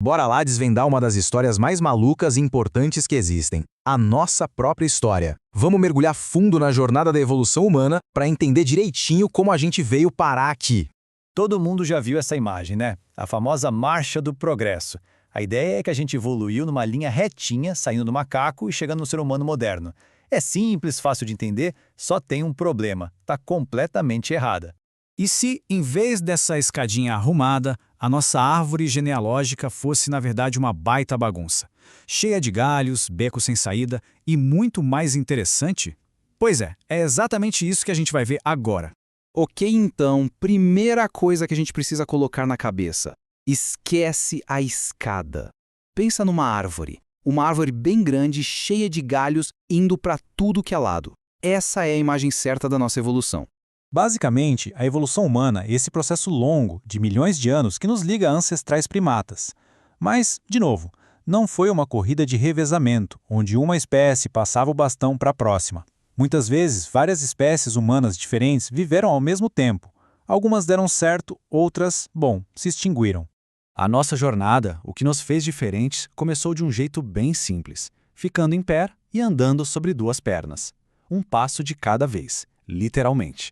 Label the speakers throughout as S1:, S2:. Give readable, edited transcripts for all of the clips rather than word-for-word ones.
S1: Bora lá desvendar uma das histórias mais malucas e importantes que existem, a nossa própria história. Vamos mergulhar fundo na jornada da evolução humana para entender direitinho como a gente veio parar aqui.
S2: Todo mundo já viu essa imagem, né? A famosa marcha do progresso. A ideia é que a gente evoluiu numa linha retinha, saindo do macaco e chegando no ser humano moderno. É simples, fácil de entender, só tem um problema: tá completamente errada.
S3: E se, em vez dessa escadinha arrumada, a nossa árvore genealógica fosse, na verdade, uma baita bagunça, cheia de galhos, becos sem saída e muito mais interessante? Pois é exatamente isso que a gente vai ver agora.
S4: Ok, então, primeira coisa que a gente precisa colocar na cabeça: esquece a escada. Pensa numa árvore. Uma árvore bem grande, cheia de galhos, indo para tudo que é lado. Essa é a imagem certa da nossa evolução.
S5: Basicamente, a evolução humana é esse processo longo, de milhões de anos, que nos liga a ancestrais primatas. Mas, de novo, não foi uma corrida de revezamento, onde uma espécie passava o bastão para a próxima. Muitas vezes, várias espécies humanas diferentes viveram ao mesmo tempo. Algumas deram certo, outras, se extinguiram.
S3: A nossa jornada, o que nos fez diferentes, começou de um jeito bem simples, ficando em pé e andando sobre duas pernas. Um passo de cada vez, literalmente.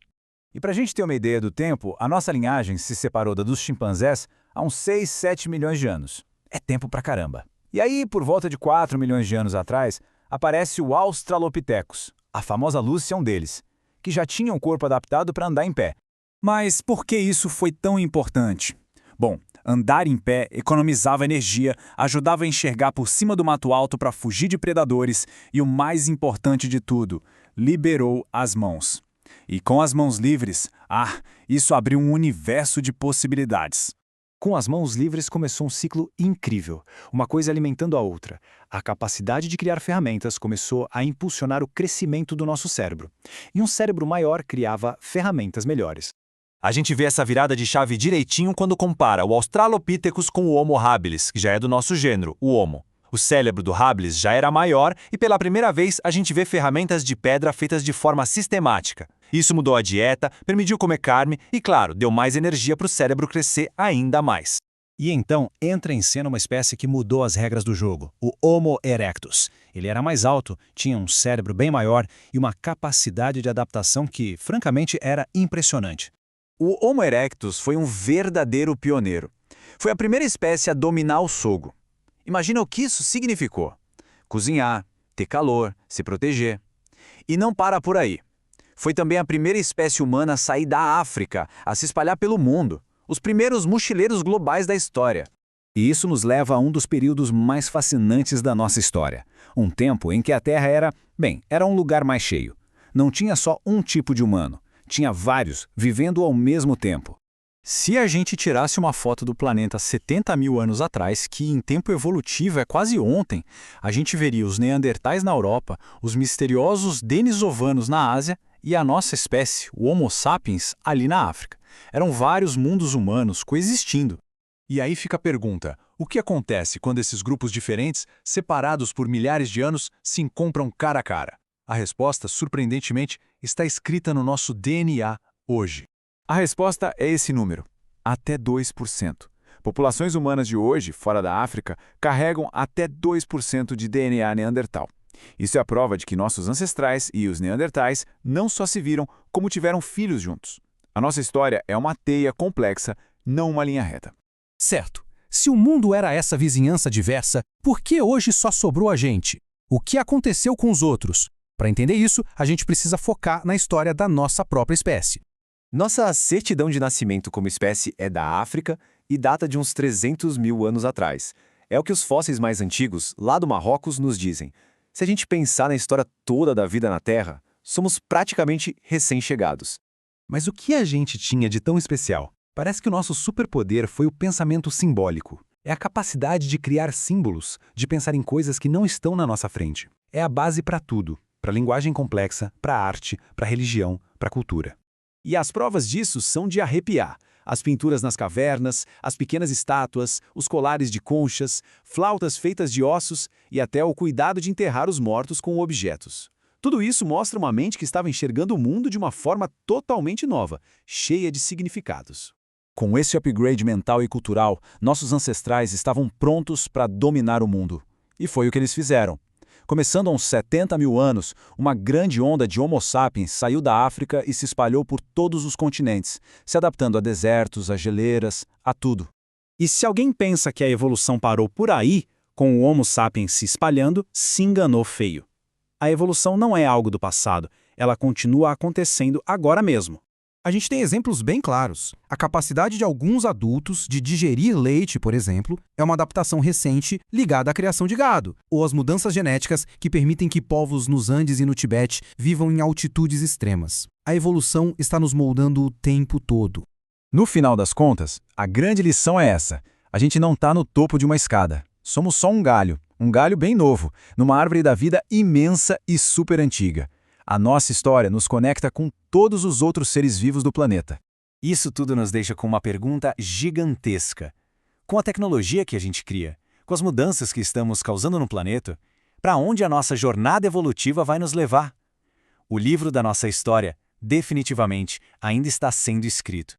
S2: E para a gente ter uma ideia do tempo, a nossa linhagem se separou da dos chimpanzés há uns 6, 7 milhões de anos. É tempo pra caramba. E aí, por volta de 4 milhões de anos atrás, aparece o Australopithecus. A famosa Lucy é um deles, que já tinha um corpo adaptado para andar em pé.
S3: Mas por que isso foi tão importante? Bom, andar em pé economizava energia, ajudava a enxergar por cima do mato alto para fugir de predadores e, o mais importante de tudo, liberou as mãos. E com as mãos livres, isso abriu um universo de possibilidades.
S2: Com as mãos livres começou um ciclo incrível, uma coisa alimentando a outra. A capacidade de criar ferramentas começou a impulsionar o crescimento do nosso cérebro. E um cérebro maior criava ferramentas melhores.
S1: A gente vê essa virada de chave direitinho quando compara o Australopithecus com o Homo habilis, que já é do nosso gênero, o Homo. O cérebro do habilis já era maior e pela primeira vez a gente vê ferramentas de pedra feitas de forma sistemática. Isso mudou a dieta, permitiu comer carne e, claro, deu mais energia para o cérebro crescer ainda mais.
S2: E então entra em cena uma espécie que mudou as regras do jogo, o Homo erectus. Ele era mais alto, tinha um cérebro bem maior e uma capacidade de adaptação que, francamente, era impressionante.
S1: O Homo erectus foi um verdadeiro pioneiro. Foi a primeira espécie a dominar o fogo. Imagina o que isso significou: cozinhar, ter calor, se proteger. E não para por aí. Foi também a primeira espécie humana a sair da África, a se espalhar pelo mundo. Os primeiros mochileiros globais da história.
S2: E isso nos leva a um dos períodos mais fascinantes da nossa história. Um tempo em que a Terra era um lugar mais cheio. Não tinha só um tipo de humano. Tinha vários, vivendo ao mesmo tempo.
S3: Se a gente tirasse uma foto do planeta 70 mil anos atrás, que em tempo evolutivo é quase ontem, a gente veria os neandertais na Europa, os misteriosos denisovanos na Ásia e a nossa espécie, o Homo sapiens, ali na África. Eram vários mundos humanos coexistindo.
S5: E aí fica a pergunta: o que acontece quando esses grupos diferentes, separados por milhares de anos, se encontram cara a cara? A resposta, surpreendentemente, está escrita no nosso DNA hoje.
S2: A resposta é esse número: até 2%. Populações humanas de hoje, fora da África, carregam até 2% de DNA neandertal. Isso é a prova de que nossos ancestrais e os neandertais não só se viram, como tiveram filhos juntos. A nossa história é uma teia complexa, não uma linha reta.
S6: Certo. Se o mundo era essa vizinhança diversa, por que hoje só sobrou a gente? O que aconteceu com os outros? Para entender isso, a gente precisa focar na história da nossa própria espécie.
S7: Nossa certidão de nascimento como espécie é da África e data de uns 300 mil anos atrás. É o que os fósseis mais antigos, lá do Marrocos, nos dizem. Se a gente pensar na história toda da vida na Terra, somos praticamente recém-chegados.
S1: Mas o que a gente tinha de tão especial? Parece que o nosso superpoder foi o pensamento simbólico. É a capacidade de criar símbolos, de pensar em coisas que não estão na nossa frente. É a base para tudo, para a linguagem complexa, para a arte, para a religião, para a cultura.
S2: E as provas disso são de arrepiar. As pinturas nas cavernas, as pequenas estátuas, os colares de conchas, flautas feitas de ossos e até o cuidado de enterrar os mortos com objetos. Tudo isso mostra uma mente que estava enxergando o mundo de uma forma totalmente nova, cheia de significados. Com esse upgrade mental e cultural, nossos ancestrais estavam prontos para dominar o mundo. E foi o que eles fizeram. Começando há uns 70 mil anos, uma grande onda de Homo sapiens saiu da África e se espalhou por todos os continentes, se adaptando a desertos, a geleiras, a tudo.
S3: E se alguém pensa que a evolução parou por aí, com o Homo sapiens se espalhando, se enganou feio. A evolução não é algo do passado, ela continua acontecendo agora mesmo.
S6: A gente tem exemplos bem claros. A capacidade de alguns adultos de digerir leite, por exemplo, é uma adaptação recente ligada à criação de gado, ou às mudanças genéticas que permitem que povos nos Andes e no Tibete vivam em altitudes extremas. A evolução está nos moldando o tempo todo.
S2: No final das contas, a grande lição é essa. A gente não está no topo de uma escada. Somos só um galho bem novo, numa árvore da vida imensa e super antiga. A nossa história nos conecta com todos os outros seres vivos do planeta.
S3: Isso tudo nos deixa com uma pergunta gigantesca. Com a tecnologia que a gente cria, com as mudanças que estamos causando no planeta, para onde a nossa jornada evolutiva vai nos levar? O livro da nossa história, definitivamente, ainda está sendo escrito.